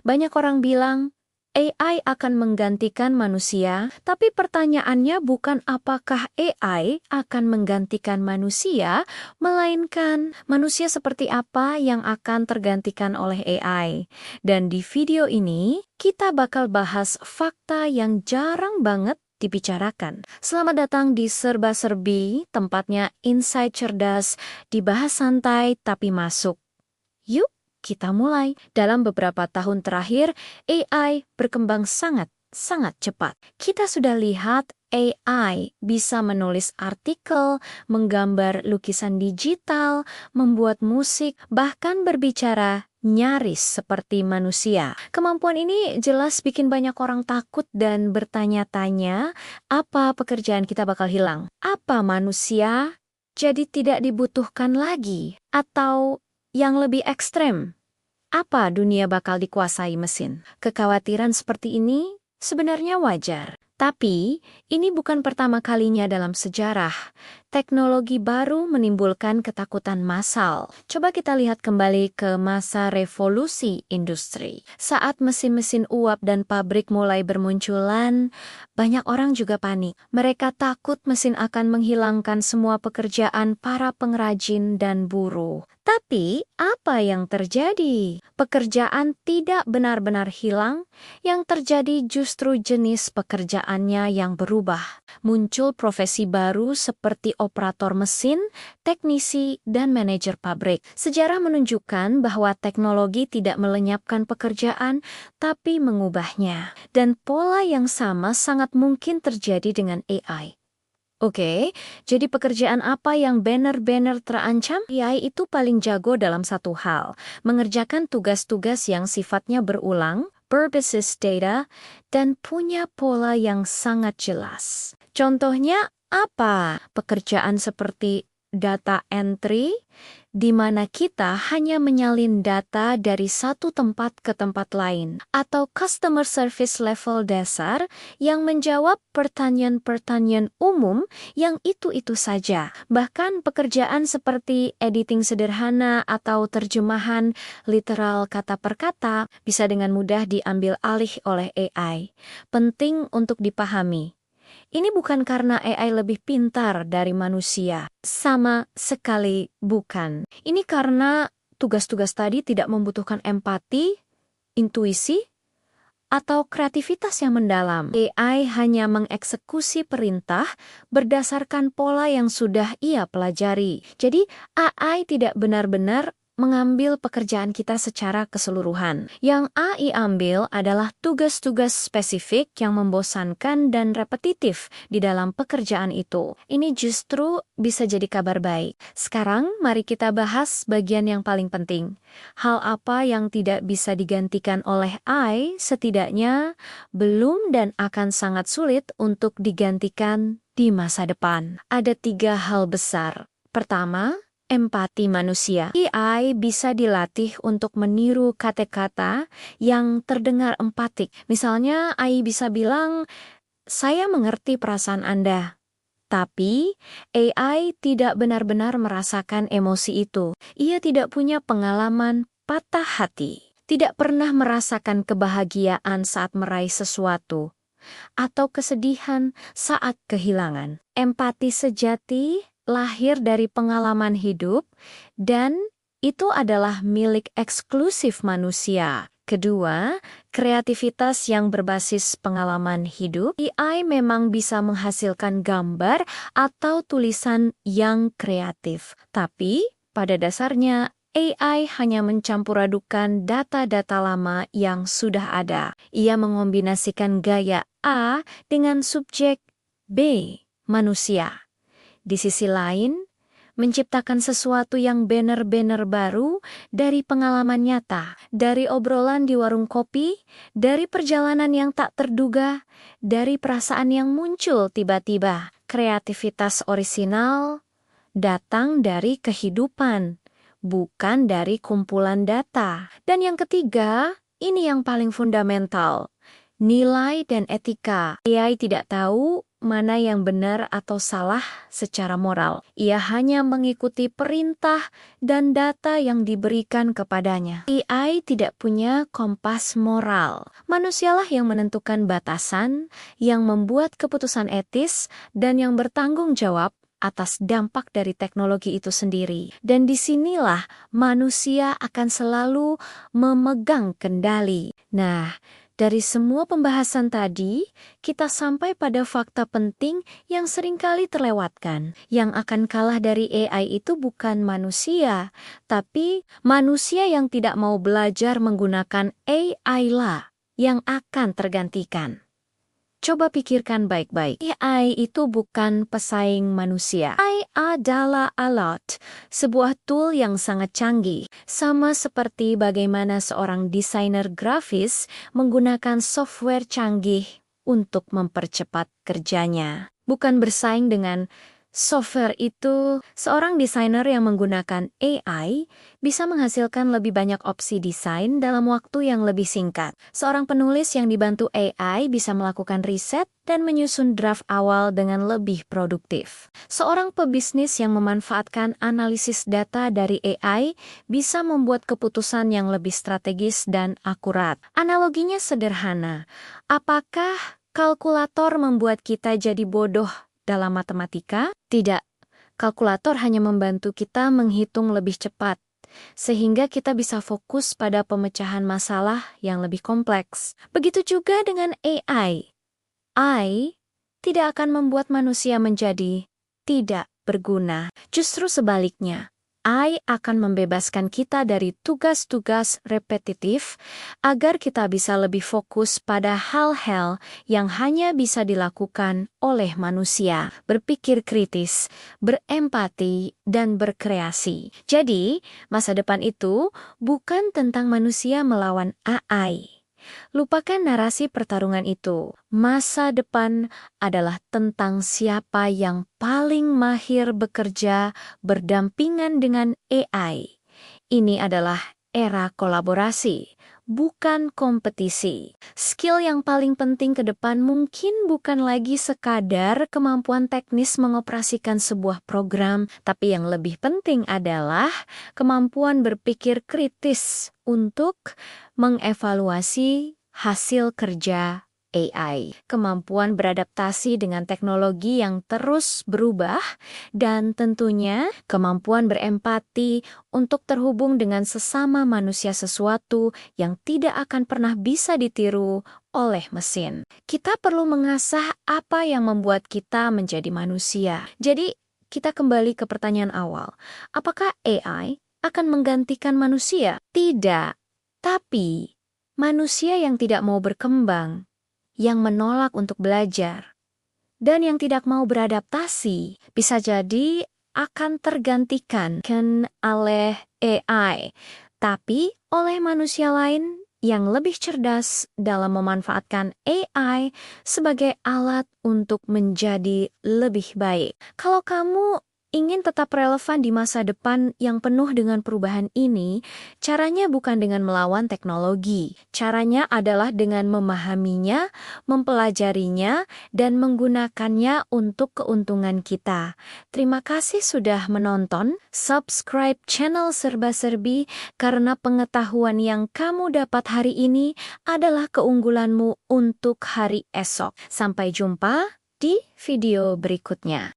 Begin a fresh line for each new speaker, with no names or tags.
Banyak orang bilang AI akan menggantikan manusia, tapi pertanyaannya bukan apakah AI akan menggantikan manusia, melainkan manusia seperti apa yang akan tergantikan oleh AI. Dan di video ini, kita bakal bahas fakta yang jarang banget dibicarakan. Selamat datang di Serba Serbi, tempatnya insight cerdas, dibahas santai tapi masuk. Yuk, kita mulai. Dalam beberapa tahun terakhir, AI berkembang sangat cepat. Kita sudah lihat AI bisa menulis artikel, menggambar lukisan digital, membuat musik, bahkan berbicara nyaris seperti manusia. Kemampuan ini jelas bikin banyak orang takut dan bertanya-tanya, apa pekerjaan kita bakal hilang? Apa manusia jadi tidak dibutuhkan lagi? Atau yang lebih ekstrem, apa dunia bakal dikuasai mesin? Kekhawatiran seperti ini sebenarnya wajar. Tapi, ini bukan pertama kalinya dalam sejarah. Teknologi baru menimbulkan ketakutan massal. Coba kita lihat kembali ke masa revolusi industri. Saat mesin-mesin uap dan pabrik mulai bermunculan, banyak orang juga panik. Mereka takut mesin akan menghilangkan semua pekerjaan para pengrajin dan buruh. Tapi, apa yang terjadi? Pekerjaan tidak benar-benar hilang, yang terjadi justru jenis pekerjaannya yang berubah. Muncul profesi baru seperti operator mesin, teknisi, dan manajer pabrik. Sejarah menunjukkan bahwa teknologi tidak melenyapkan pekerjaan, tapi mengubahnya. Dan pola yang sama sangat mungkin terjadi dengan AI. Oke, jadi pekerjaan apa yang benar-benar terancam? AI itu paling jago dalam satu hal, mengerjakan tugas-tugas yang sifatnya berulang, berbasis data, dan punya pola yang sangat jelas. Contohnya apa? Pekerjaan seperti data entry, di mana kita hanya menyalin data dari satu tempat ke tempat lain, atau customer service level dasar yang menjawab pertanyaan-pertanyaan umum yang itu-itu saja. Bahkan pekerjaan seperti editing sederhana atau terjemahan literal kata per kata bisa dengan mudah diambil alih oleh AI. Penting untuk dipahami. Ini bukan karena AI lebih pintar dari manusia. Sama sekali bukan. Ini karena tugas-tugas tadi tidak membutuhkan empati, intuisi, atau kreativitas yang mendalam. AI hanya mengeksekusi perintah berdasarkan pola yang sudah ia pelajari. Jadi, AI tidak benar-benar mengambil pekerjaan kita secara keseluruhan. Yang AI ambil adalah tugas-tugas spesifik yang membosankan dan repetitif di dalam pekerjaan itu. Ini justru bisa jadi kabar baik. Sekarang, mari kita bahas bagian yang paling penting. Hal apa yang tidak bisa digantikan oleh AI setidaknya belum dan akan sangat sulit untuk digantikan di masa depan. Ada 3 hal besar. Pertama, empati manusia. AI bisa dilatih untuk meniru kata-kata yang terdengar empatik. Misalnya, AI bisa bilang, "Saya mengerti perasaan Anda." Tapi, AI tidak benar-benar merasakan emosi itu. Ia tidak punya pengalaman patah hati. Tidak pernah merasakan kebahagiaan saat meraih sesuatu. Atau kesedihan saat kehilangan. Empati sejati lahir dari pengalaman hidup, dan itu adalah milik eksklusif manusia. Kedua, kreativitas yang berbasis pengalaman hidup. AI memang bisa menghasilkan gambar atau tulisan yang kreatif. Tapi, pada dasarnya, AI hanya mencampur adukan data-data lama yang sudah ada. Ia mengombinasikan gaya A dengan subjek B, manusia. Di sisi lain, menciptakan sesuatu yang benar-benar baru dari pengalaman nyata, dari obrolan di warung kopi, dari perjalanan yang tak terduga, dari perasaan yang muncul tiba-tiba. Kreativitas orisinal datang dari kehidupan, bukan dari kumpulan data. Dan yang ketiga, ini yang paling fundamental, nilai dan etika. AI tidak tahu mana yang benar atau salah secara moral. Ia hanya mengikuti perintah dan data yang diberikan kepadanya. AI tidak punya kompas moral. Manusialah yang menentukan batasan, yang membuat keputusan etis, dan yang bertanggung jawab atas dampak dari teknologi itu sendiri. Dan disinilah manusia akan selalu memegang kendali. Nah, dari semua pembahasan tadi, kita sampai pada fakta penting yang seringkali terlewatkan. Yang akan kalah dari AI itu bukan manusia, tapi manusia yang tidak mau belajar menggunakan AI lah yang akan tergantikan. Coba pikirkan baik-baik. AI itu bukan pesaing manusia. AI adalah alat, sebuah tool yang sangat canggih. Sama seperti bagaimana seorang desainer grafis menggunakan software canggih untuk mempercepat kerjanya. Bukan bersaing dengan software itu, seorang desainer yang menggunakan AI bisa menghasilkan lebih banyak opsi desain dalam waktu yang lebih singkat. Seorang penulis yang dibantu AI bisa melakukan riset dan menyusun draft awal dengan lebih produktif. Seorang pebisnis yang memanfaatkan analisis data dari AI bisa membuat keputusan yang lebih strategis dan akurat. Analoginya sederhana. Apakah kalkulator membuat kita jadi bodoh dalam matematika? Tidak. Kalkulator hanya membantu kita menghitung lebih cepat, sehingga kita bisa fokus pada pemecahan masalah yang lebih kompleks. Begitu juga dengan AI. AI tidak akan membuat manusia menjadi tidak berguna. Justru sebaliknya. AI akan membebaskan kita dari tugas-tugas repetitif agar kita bisa lebih fokus pada hal-hal yang hanya bisa dilakukan oleh manusia, berpikir kritis, berempati, dan berkreasi. Jadi, masa depan itu bukan tentang manusia melawan AI. Lupakan narasi pertarungan itu. Masa depan adalah tentang siapa yang paling mahir bekerja berdampingan dengan AI. Ini adalah era kolaborasi, bukan kompetisi. Skill yang paling penting ke depan mungkin bukan lagi sekadar kemampuan teknis mengoperasikan sebuah program, tapi yang lebih penting adalah kemampuan berpikir kritis untuk mengevaluasi hasil kerja AI, kemampuan beradaptasi dengan teknologi yang terus berubah, dan tentunya kemampuan berempati untuk terhubung dengan sesama manusia, sesuatu yang tidak akan pernah bisa ditiru oleh mesin. Kita perlu mengasah apa yang membuat kita menjadi manusia. Jadi, kita kembali ke pertanyaan awal. Apakah AI akan menggantikan manusia? Tidak. Tapi, manusia yang tidak mau berkembang, yang menolak untuk belajar, dan yang tidak mau beradaptasi, bisa jadi akan tergantikan oleh AI, tapi oleh manusia lain yang lebih cerdas dalam memanfaatkan AI sebagai alat untuk menjadi lebih baik. Kalau kamu ingin tetap relevan di masa depan yang penuh dengan perubahan ini, caranya bukan dengan melawan teknologi. Caranya adalah dengan memahaminya, mempelajarinya, dan menggunakannya untuk keuntungan kita. Terima kasih sudah menonton. Subscribe channel Serba Serbi karena pengetahuan yang kamu dapat hari ini adalah keunggulanmu untuk hari esok. Sampai jumpa di video berikutnya.